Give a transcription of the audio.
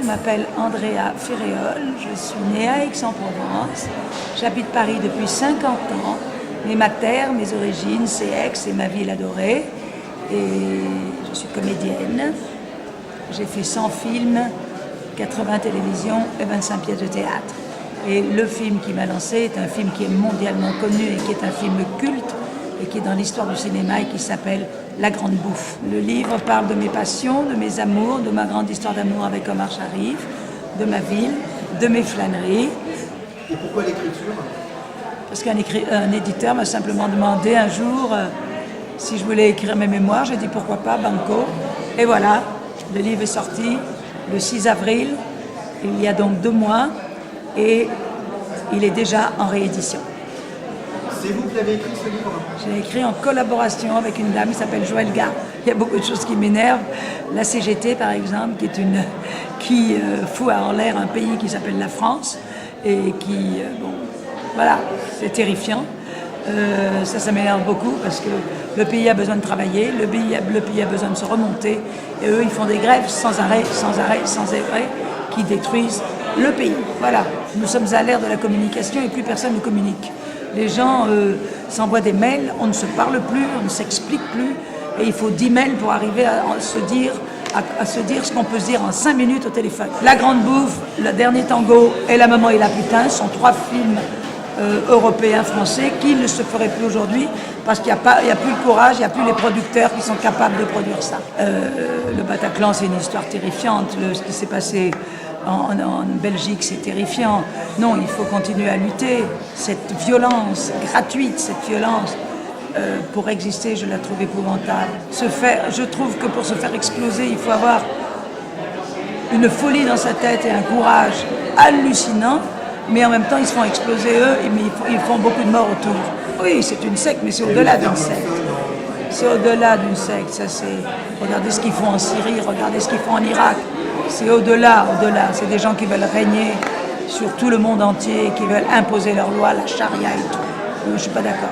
je m'appelle Andrea Ferréol, je suis née à Aix-en-Provence, j'habite Paris depuis 50 ans, mais ma terre, mes origines, c'est Aix, c'est ma ville adorée, et je suis comédienne. J'ai fait 100 films, 80 télévisions et 25 pièces de théâtre. Et le film qui m'a lancé est un film qui est mondialement connu et qui est un film culte et qui est dans l'histoire du cinéma et qui s'appelle La Grande Bouffe. Le livre parle de mes passions, de mes amours, de ma grande histoire d'amour avec Omar Sharif, de ma ville, de mes flâneries. Et pourquoi l'écriture? Parce qu'un éditeur m'a simplement demandé un jour si je voulais écrire mes mémoires. J'ai dit pourquoi pas, banco. Et voilà, le livre est sorti le 6 avril, il y a donc 2 mois, et il est déjà en réédition. C'est vous qui l'avez écrit, ce livre? Je l'ai écrit en collaboration avec une dame qui s'appelle Joëlle Gare. Il y a beaucoup de choses qui m'énervent. La CGT, par exemple, qui fout en l'air un pays qui s'appelle la France et qui, voilà, c'est terrifiant. Ça m'énerve beaucoup parce que le pays a besoin de travailler, le pays a besoin de se remonter, et eux, ils font des grèves sans arrêt, qui détruisent le pays. Voilà, nous sommes à l'ère de la communication et plus personne ne communique. Les gens s'envoient des mails, on ne se parle plus, on ne s'explique plus, et il faut 10 mails pour arriver à se dire ce qu'on peut se dire en 5 minutes au téléphone. La Grande Bouffe, Le Dernier Tango et La Maman et la Putain sont 3 films européens, français, qui ne se feraient plus aujourd'hui parce qu'il n'y a plus le courage, il n'y a plus les producteurs qui sont capables de produire ça. Le Bataclan, c'est une histoire terrifiante. Ce qui s'est passé en Belgique, c'est terrifiant. Non, il faut continuer à lutter. Cette violence gratuite, cette violence, pour exister, je la trouve épouvantable. Je trouve que pour se faire exploser, il faut avoir une folie dans sa tête et un courage hallucinant, mais en même temps, ils se font exploser eux, mais ils font beaucoup de morts autour. Oui, c'est une secte, mais c'est au-delà d'une secte. C'est au-delà d'une secte. Ça, regardez ce qu'ils font en Syrie, regardez ce qu'ils font en Irak. C'est au-delà. C'est des gens qui veulent régner sur tout le monde entier, qui veulent imposer leurs lois, la charia et tout. Je ne suis pas d'accord.